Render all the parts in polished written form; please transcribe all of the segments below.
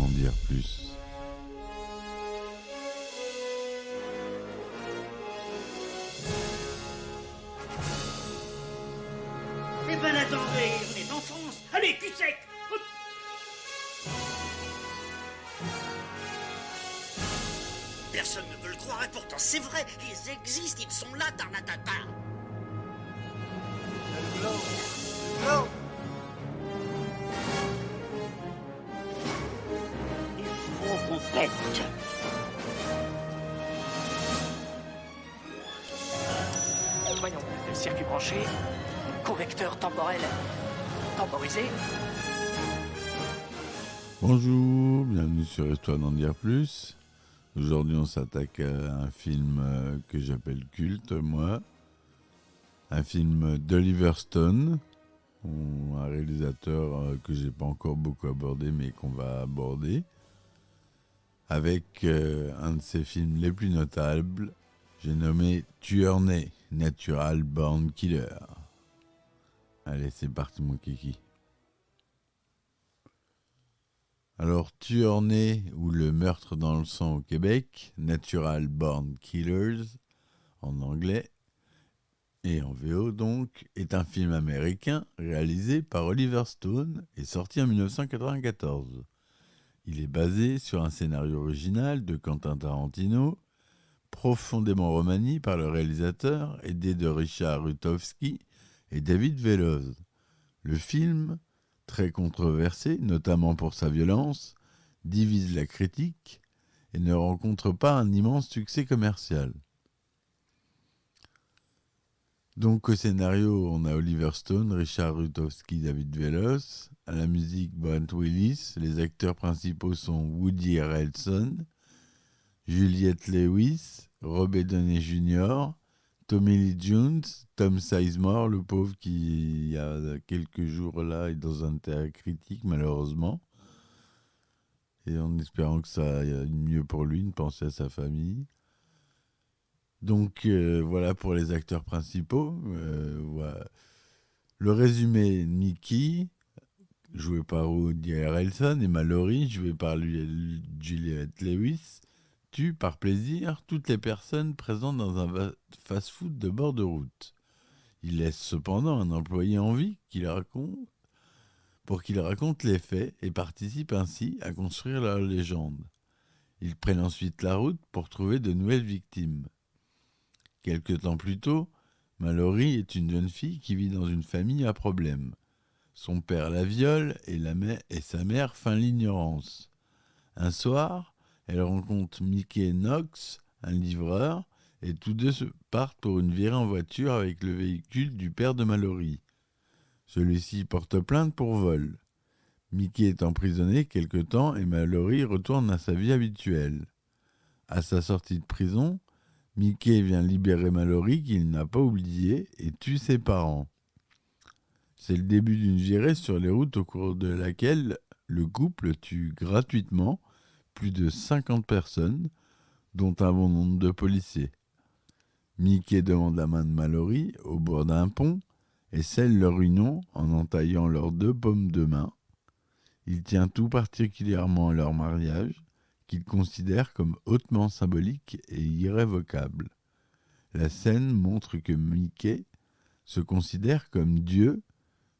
n'en dire plus. Eh ben attendez, on est en France. Allez, cul sec. Hop. Personne ne veut le croire et pourtant c'est vrai. Ils existent, ils sont là, Tarnatata. Non. Il faut qu'on pète. Voyons, le circuit branché, convecteur temporel temporisé. Bonjour, bienvenue sur Histoire d'en dire plus. Aujourd'hui, on s'attaque à un film que j'appelle culte, moi. Un film d'Oliver Stone, un réalisateur que j'ai pas encore beaucoup abordé, mais qu'on va aborder. Avec un de ses films les plus notables, j'ai nommé Tueur né, Natural Born Killer. Allez, c'est parti mon kiki. Alors, Tueur né ou Le meurtre dans le sang au Québec, Natural Born Killers en anglais et en VO donc, est un film américain réalisé par Oliver Stone et sorti en 1994. Il est basé sur un scénario original de Quentin Tarantino, profondément remanié par le réalisateur, aidé de Richard Rutowski et David Veloz. Le film, très controversé, notamment pour sa violence, divise la critique et ne rencontre pas un immense succès commercial. Donc au scénario, on a Oliver Stone, Richard Rutowski, David Veloz. À la musique, Brent Willis. Les acteurs principaux sont Woody Harrelson, Juliette Lewis, Robert Downey Jr., Tommy Lee Jones, Tom Sizemore, le pauvre qui, il y a quelques jours là, est dans un terrain critique malheureusement. Et en espérant que ça aille mieux pour lui, de penser à sa famille. Donc voilà pour les acteurs principaux. Voilà. Le résumé, Nikki, joué par Woody Harrelson, et Mallory, joué par Juliette Lewis, tue par plaisir toutes les personnes présentes dans un fast-food de bord de route. Il laisse cependant un employé en vie pour qu'il raconte les faits et participe ainsi à construire leur légende. Ils prennent ensuite la route pour trouver de nouvelles victimes. Quelque temps plus tôt, Mallory est une jeune fille qui vit dans une famille à problème. Son père la viole et sa mère feint l'ignorance. Un soir, elle rencontre Mickey Knox, un livreur, et tous deux partent pour une virée en voiture avec le véhicule du père de Mallory. Celui-ci porte plainte pour vol. Mickey est emprisonné quelque temps et Mallory retourne à sa vie habituelle. À sa sortie de prison, Mickey vient libérer Mallory qu'il n'a pas oublié et tue ses parents. C'est le début d'une virée sur les routes au cours de laquelle le couple tue gratuitement plus de 50 personnes, dont un bon nombre de policiers. Mickey demande la main de Mallory au bord d'un pont et scelle leur union en entaillant leurs 2 paumes de main. Il tient tout particulièrement à leur mariage, qu'il considère comme hautement symbolique et irrévocable. La scène montre que Mickey se considère comme Dieu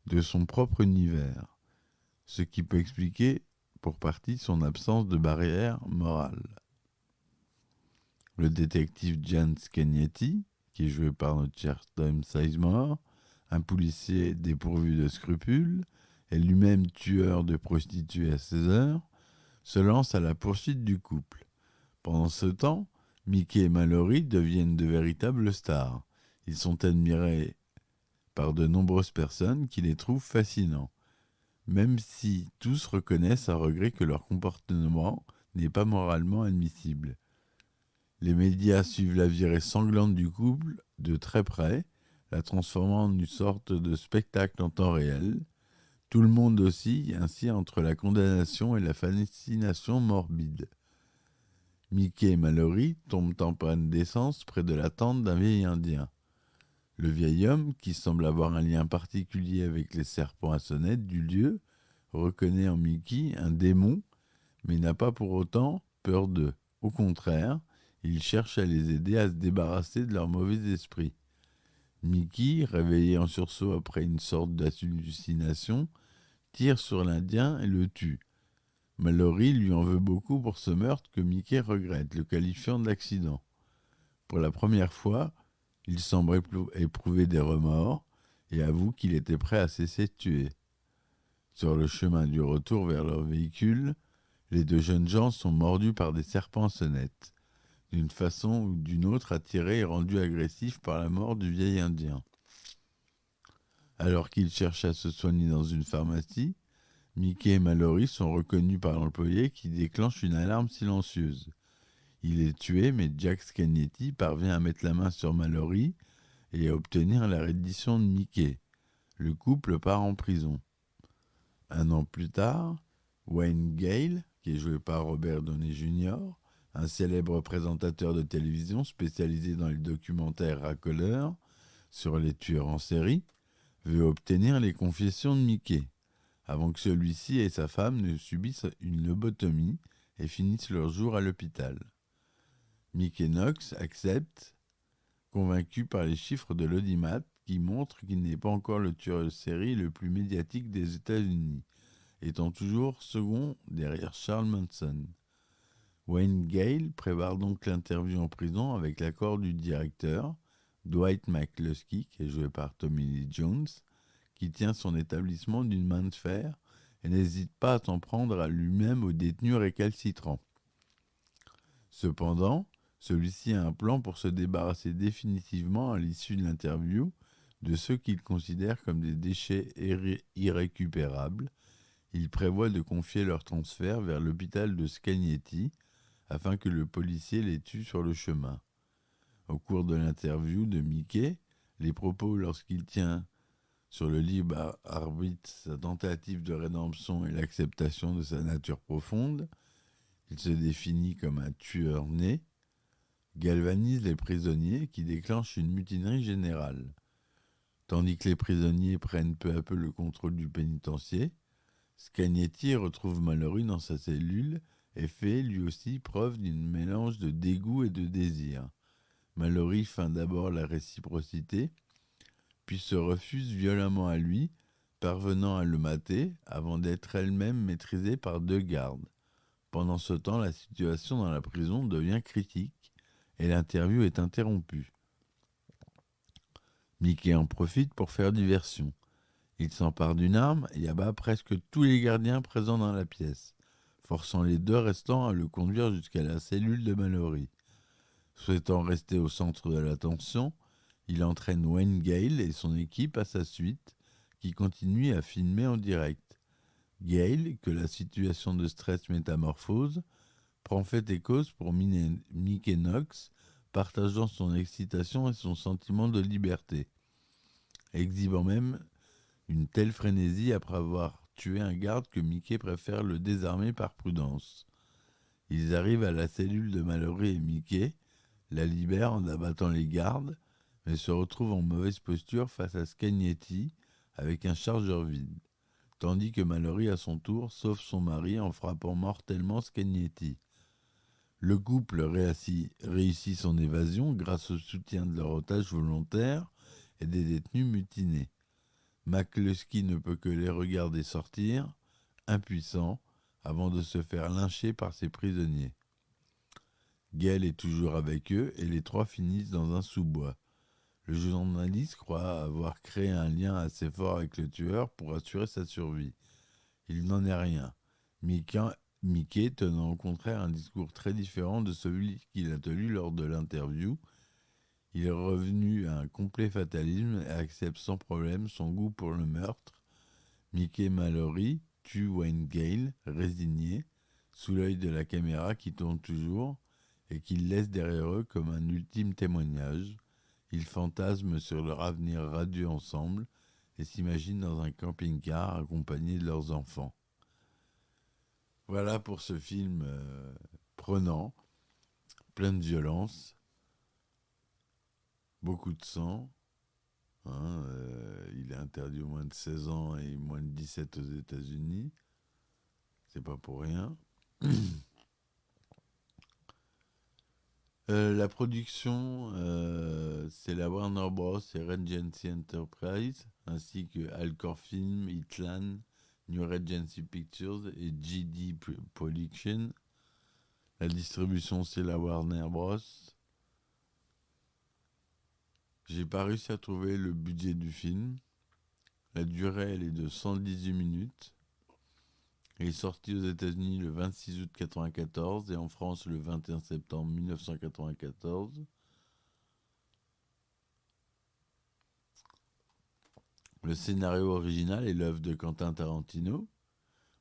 de son propre univers, ce qui peut expliquer pour partie son absence de barrière morale. Le détective Jan Scagnetti, qui est joué par notre cher Tom Sizemore, un policier dépourvu de scrupules et lui-même tueur de prostituées à 16 heures, se lance à la poursuite du couple. Pendant ce temps, Mickey et Mallory deviennent de véritables stars. Ils sont admirés par de nombreuses personnes qui les trouvent fascinants, même si tous reconnaissent à regret que leur comportement n'est pas moralement admissible. Les médias suivent la virée sanglante du couple de très près, la transformant en une sorte de spectacle en temps réel. Tout le monde oscille ainsi entre la condamnation et la fascination morbide. Mickey et Mallory tombent en panne d'essence près de la tente d'un vieil indien. Le vieil homme, qui semble avoir un lien particulier avec les serpents à sonnette du lieu, reconnaît en Mickey un démon, mais il n'a pas pour autant peur d'eux. Au contraire, il cherche à les aider à se débarrasser de leur mauvais esprit. Mickey, réveillé en sursaut après une sorte d'hallucination, tire sur l'Indien et le tue. Mallory lui en veut beaucoup pour ce meurtre que Mickey regrette, le qualifiant d'accident. Pour la première fois, il semble éprouver des remords et avoue qu'il était prêt à cesser de tuer. Sur le chemin du retour vers leur véhicule, les deux jeunes gens sont mordus par des serpents sonnettes, d'une façon ou d'une autre attirés et rendus agressifs par la mort du vieil Indien. Alors qu'ils cherchent à se soigner dans une pharmacie, Mickey et Mallory sont reconnus par l'employé qui déclenche une alarme silencieuse. Il est tué, mais Jack Scagnetti parvient à mettre la main sur Mallory et à obtenir la reddition de Mickey. Le couple part en prison. Un an plus tard, Wayne Gale, qui est joué par Robert Downey Jr., un célèbre présentateur de télévision spécialisé dans les documentaires racoleurs sur les tueurs en série, veut obtenir les confessions de Mickey, avant que celui-ci et sa femme ne subissent une lobotomie et finissent leur jour à l'hôpital. Mickey Knox accepte, convaincu par les chiffres de l'audimat qui montrent qu'il n'est pas encore le tueur de série le plus médiatique des États-Unis, étant toujours second derrière Charles Manson. Wayne Gale prépare donc l'interview en prison avec l'accord du directeur, Dwight McCluskey, qui est joué par Tommy Lee Jones, qui tient son établissement d'une main de fer et n'hésite pas à s'en prendre à lui-même aux détenus récalcitrants. Cependant, celui-ci a un plan pour se débarrasser définitivement à l'issue de l'interview de ceux qu'il considère comme des déchets irrécupérables. Il prévoit de confier leur transfert vers l'hôpital de Scagnetti afin que le policier les tue sur le chemin. Au cours de l'interview de Mickey, les propos lorsqu'il tient sur le libre arbitre, sa tentative de rédemption et l'acceptation de sa nature profonde, il se définit comme un tueur né, galvanise les prisonniers qui déclenchent une mutinerie générale. Tandis que les prisonniers prennent peu à peu le contrôle du pénitencier, Scagnetti retrouve Mallory dans sa cellule et fait lui aussi preuve d'un mélange de dégoût et de désir. Mallory feint d'abord la réciprocité, puis se refuse violemment à lui, parvenant à le mater avant d'être elle-même maîtrisée par deux gardes. Pendant ce temps, la situation dans la prison devient critique et l'interview est interrompue. Mickey en profite pour faire diversion. Il s'empare d'une arme et abat presque tous les gardiens présents dans la pièce, forçant les deux restants à le conduire jusqu'à la cellule de Mallory. Souhaitant rester au centre de l'attention, il entraîne Wayne Gale et son équipe à sa suite, qui continue à filmer en direct. Gale, que la situation de stress métamorphose, prend fait et cause pour Mickey Knox, partageant son excitation et son sentiment de liberté, exhibant même une telle frénésie après avoir tué un garde que Mickey préfère le désarmer par prudence. Ils arrivent à la cellule de Mallory et Mickey, la libèrent en abattant les gardes, mais se retrouvent en mauvaise posture face à Scagnetti avec un chargeur vide, tandis que Mallory, à son tour, sauve son mari en frappant mortellement Scagnetti. Le couple réussit son évasion grâce au soutien de leur otage volontaire et des détenus mutinés. McCluskey ne peut que les regarder sortir, impuissant, avant de se faire lyncher par ses prisonniers. Gale est toujours avec eux et les trois finissent dans un sous-bois. Le journaliste croit avoir créé un lien assez fort avec le tueur pour assurer sa survie. Il n'en est rien. Mickey tenant au contraire un discours très différent de celui qu'il a tenu lors de l'interview. Il est revenu à un complet fatalisme et accepte sans problème son goût pour le meurtre. Mickey et Mallory tuent Wayne Gale, résigné, sous l'œil de la caméra qui tourne toujours et qu'ils laissent derrière eux comme un ultime témoignage. Ils fantasment sur leur avenir radieux ensemble et s'imaginent dans un camping-car accompagnés de leurs enfants. Voilà pour ce film prenant, plein de violence, beaucoup de sang. Il est interdit aux moins de 16 ans et moins de 17 aux États-Unis. C'est pas pour rien. La production, c'est la Warner Bros. Et Regency Enterprise, ainsi que Alcor Film, Itlan, New Regency Pictures et GD Production. La distribution, c'est la Warner Bros. J'ai pas réussi à trouver le budget du film. La durée, elle est de 118 minutes. Il est sorti aux États-Unis le 26 août 1994 et en France le 21 septembre 1994. Le scénario original est l'œuvre de Quentin Tarantino.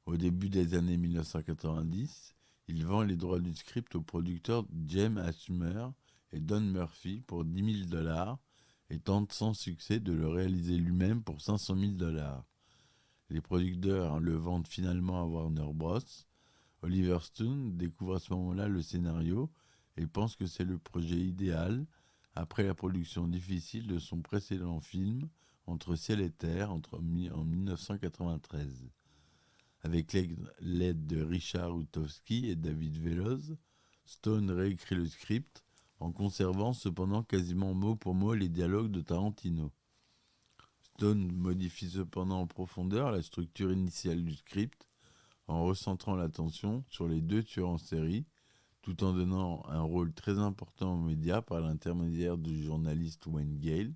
Au début des années 1990, il vend les droits du script aux producteurs James Asher et Don Murphy pour $10 000 et tente sans succès de le réaliser lui-même pour $500 000. Les producteurs le vendent finalement à Warner Bros. Oliver Stone découvre à ce moment-là le scénario et pense que c'est le projet idéal après la production difficile de son précédent film Entre ciel et terre en 1993. Avec l'aide de Richard Rutowski et David Veloz, Stone réécrit le script en conservant cependant quasiment mot pour mot les dialogues de Tarantino. Stone modifie cependant en profondeur la structure initiale du script en recentrant l'attention sur les deux tueurs en série, tout en donnant un rôle très important aux médias par l'intermédiaire du journaliste Wayne Gale,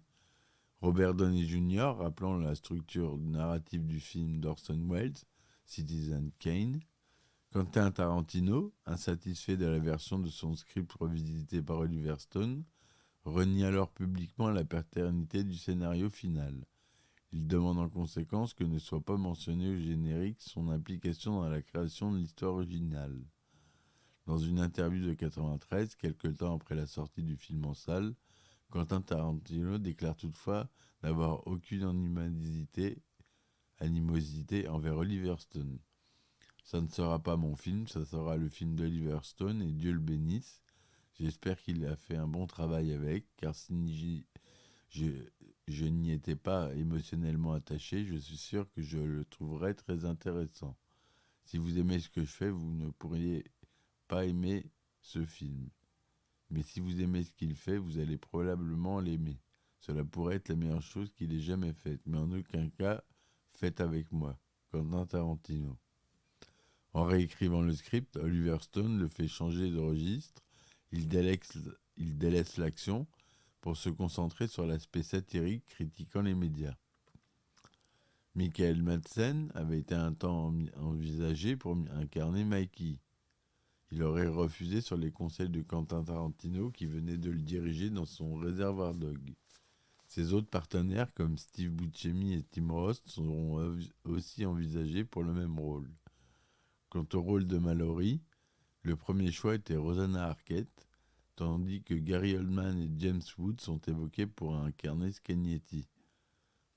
Robert Downey Jr. rappelant la structure narrative du film d'Orson Welles, Citizen Kane. Quentin Tarantino, insatisfait de la version de son script revisité par Oliver Stone, renie alors publiquement la paternité du scénario final. Il demande en conséquence que ne soit pas mentionné au générique son implication dans la création de l'histoire originale. Dans une interview de 1993, quelque temps après la sortie du film en salle, Quentin Tarantino déclare toutefois n'avoir aucune animosité envers Oliver Stone. Ça ne sera pas mon film, ça sera le film d'Oliver Stone et Dieu le bénisse. J'espère qu'il a fait un bon travail avec, car si je n'y étais pas émotionnellement attaché, je suis sûr que je le trouverais très intéressant. Si vous aimez ce que je fais, vous ne pourriez pas aimer ce film. Mais si vous aimez ce qu'il fait, vous allez probablement l'aimer. Cela pourrait être la meilleure chose qu'il ait jamais faite, mais en aucun cas faite avec moi, Quentin Tarantino. En réécrivant le script, Oliver Stone le fait changer de registre. Il délaisse l'action pour se concentrer sur l'aspect satirique critiquant les médias. Michael Madsen avait été un temps envisagé pour incarner Mikey. Il aurait refusé sur les conseils de Quentin Tarantino qui venait de le diriger dans son Reservoir Dogs. Ses autres partenaires comme Steve Buscemi et Tim Roth seront aussi envisagés pour le même rôle. Quant au rôle de Mallory, le premier choix était Rosanna Arquette, tandis que Gary Oldman et James Woods sont évoqués pour incarner Scagnetti.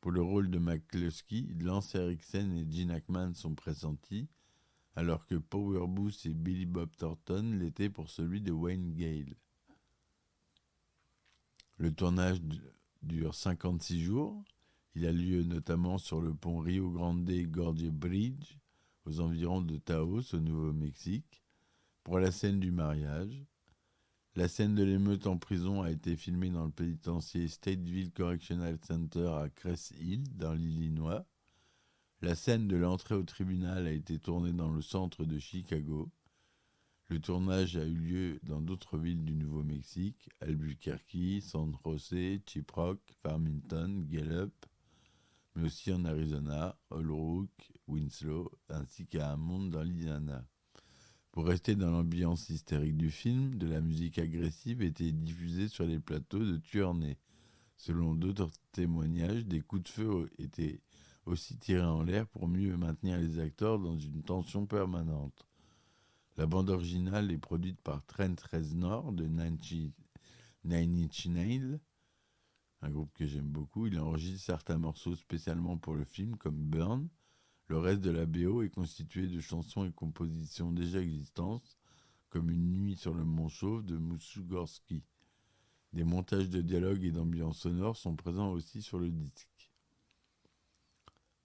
Pour le rôle de McCluskey, Lance Henriksen et Gene Hackman sont pressentis, alors que Powell Booth et Billy Bob Thornton l'étaient pour celui de Wayne Gale. Le tournage dure 56 jours. Il a lieu notamment sur le pont Rio Grande Gorge Bridge, aux environs de Taos, au Nouveau-Mexique, pour la scène du mariage. La scène de l'émeute en prison a été filmée dans le pénitencier Stateville Correctional Center à Crest Hill, dans l'Illinois. La scène de l'entrée au tribunal a été tournée dans le centre de Chicago. Le tournage a eu lieu dans d'autres villes du Nouveau-Mexique, Albuquerque, San José, Chiprock, Farmington, Gallup, mais aussi en Arizona, Holbrook, Winslow, ainsi qu'à Hammond dans l'Indiana. Pour rester dans l'ambiance hystérique du film, de la musique agressive était diffusée sur les plateaux de tueurs nés. Selon d'autres témoignages, des coups de feu étaient aussi tirés en l'air pour mieux maintenir les acteurs dans une tension permanente. La bande originale est produite par Trent Reznor de Nine Inch Nails, un groupe que j'aime beaucoup. Il enregistre certains morceaux spécialement pour le film, comme Burn. Le reste de la BO est constitué de chansons et compositions déjà existantes, comme Une nuit sur le Mont Chauve de Mussorgsky. Des montages de dialogues et d'ambiance sonore sont présents aussi sur le disque.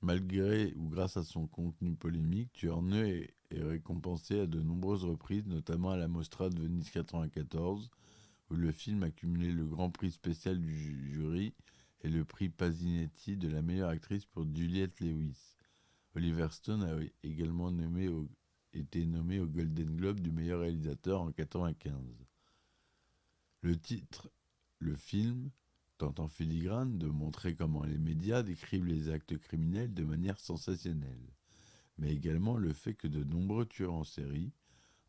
Malgré ou grâce à son contenu polémique, Tueur Neu et récompensé à de nombreuses reprises, notamment à la Mostra de Venise 1994, où le film a cumulé le grand prix spécial du jury et le prix Pasinetti de la meilleure actrice pour Juliette Lewis. Oliver Stone a également été nommé au Golden Globe du meilleur réalisateur en 1995. Le film tente en filigrane de montrer comment les médias décrivent les actes criminels de manière sensationnelle, mais également le fait que de nombreux tueurs en série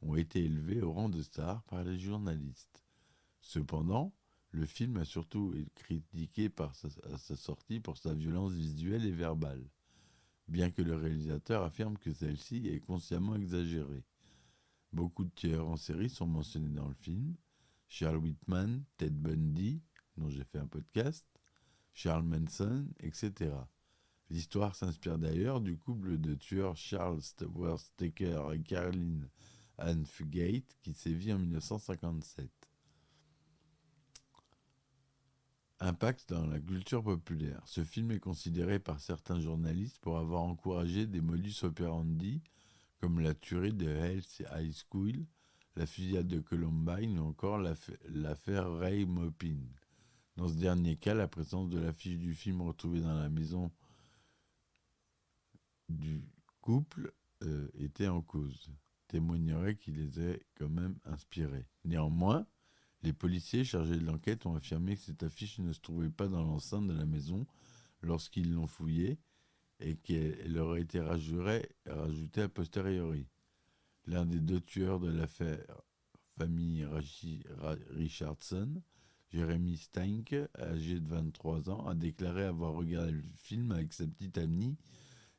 ont été élevés au rang de stars par les journalistes. Cependant, le film a surtout été critiqué à sa sortie pour sa violence visuelle et verbale, bien que le réalisateur affirme que celle-ci est consciemment exagérée. Beaucoup de tueurs en série sont mentionnés dans le film: Charles Whitman, Ted Bundy, dont j'ai fait un podcast, Charles Manson, etc. L'histoire s'inspire d'ailleurs du couple de tueurs Charles Worth Tucker et Caroline Ann Fugate qui sévit en 1957. Impact dans la culture populaire. Ce film est considéré par certains journalistes pour avoir encouragé des modus operandi comme la tuerie de Hell's High School, la fusillade de Columbine ou encore l'affaire Ray Maupin. Dans ce dernier cas, la présence de l'affiche du film retrouvée dans la maison du couple était en cause, témoignerait qu'il les a quand même inspirés. Néanmoins, les policiers chargés de l'enquête ont affirmé que cette affiche ne se trouvait pas dans l'enceinte de la maison lorsqu'ils l'ont fouillée et qu'elle aurait été rajoutée a posteriori. L'un des deux tueurs de l'affaire famille Richardson, Jeremy Steinke, âgé de 23 ans, a déclaré avoir regardé le film avec sa petite amie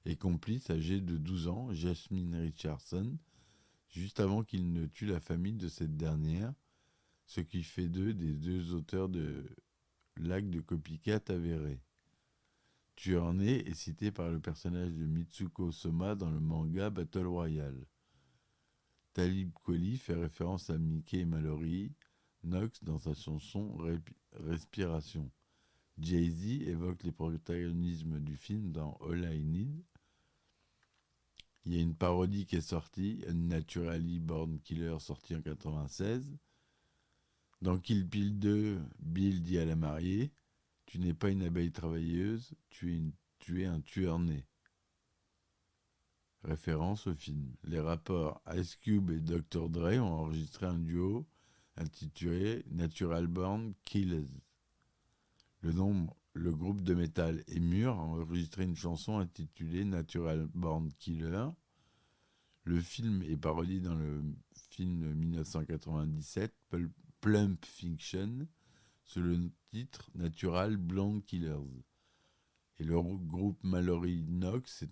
et complice âgée de 12 ans, Jasmine Richardson, juste avant qu'il ne tue la famille de cette dernière, ce qui fait d'eux des deux auteurs de l'acte de copycat avéré. Tueur né est cité par le personnage de Mitsuko Soma dans le manga Battle Royale. Talib Kweli fait référence à Mickey et Mallory Knox dans sa chanson Respiration. Jay-Z évoque les protagonismes du film dans All I Need. Il y a une parodie qui est sortie, Naturally Born Killer, sorti en 1996. Dans Kill Bill 2, Bill dit à la mariée: « Tu n'es pas une abeille travailleuse, tu es un tueur né. » Référence au film. Les rappeurs Ice Cube et Dr. Dre ont enregistré un duo intitulé Natural Born Killers. Le groupe de métal Emmure a enregistré une chanson intitulée Natural Born Killer. Le film est parodié dans le film 1997 Plump Fiction sous le titre Natural Blonde Killers. Et le groupe Mallory Knox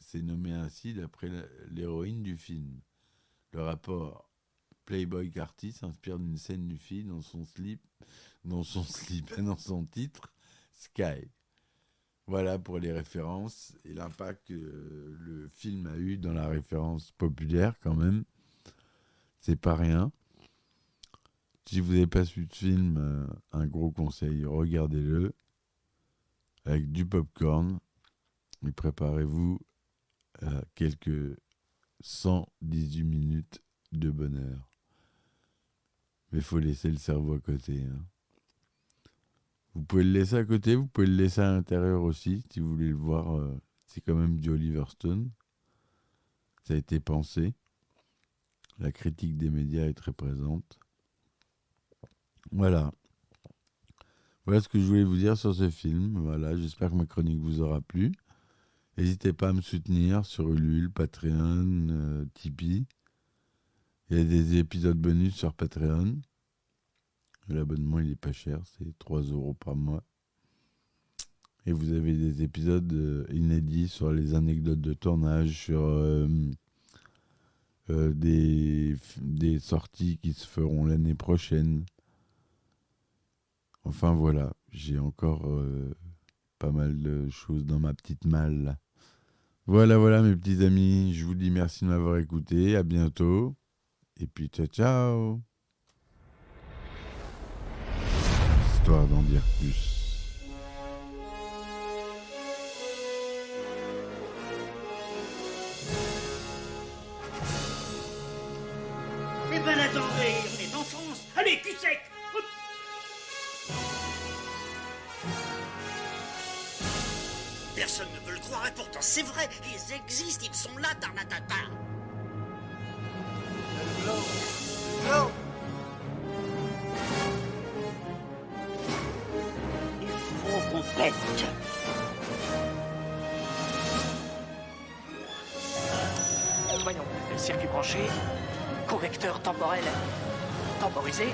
s'est nommé ainsi d'après l'héroïne du film. Le rapport Playboy Carti s'inspire d'une scène du film dans son titre Sky. Voilà pour les références et l'impact que le film a eu dans la référence populaire quand même. C'est pas rien. Si vous n'avez pas vu de film, un gros conseil, regardez-le avec du popcorn et préparez-vous à quelques 118 minutes de bonheur. Mais il faut laisser le cerveau à côté. Vous pouvez le laisser à côté, vous pouvez le laisser à l'intérieur aussi, si vous voulez le voir. C'est quand même du Oliver Stone. Ça a été pensé. La critique des médias est très présente. Voilà. Voilà ce que je voulais vous dire sur ce film. Voilà, j'espère que ma chronique vous aura plu. N'hésitez pas à me soutenir sur Ulule, Patreon, Tipeee. Il y a des épisodes bonus sur Patreon. L'abonnement, il est pas cher, c'est 3 € par mois. Et vous avez des épisodes inédits sur les anecdotes de tournage, sur des sorties qui se feront l'année prochaine. Enfin voilà, j'ai encore pas mal de choses dans ma petite malle. Voilà mes petits amis, je vous dis merci de m'avoir écouté, à bientôt. Et puis ciao. Histoire d'en dire plus. Eh ben attendez, on est en France. Allez, cul sec. Hop. Personne ne veut le croire et pourtant c'est vrai, ils existent, ils sont là, Tarnatata. Le globe. Il faut qu'on pète. Voyons, le circuit branché, correcteur temporel temporisé,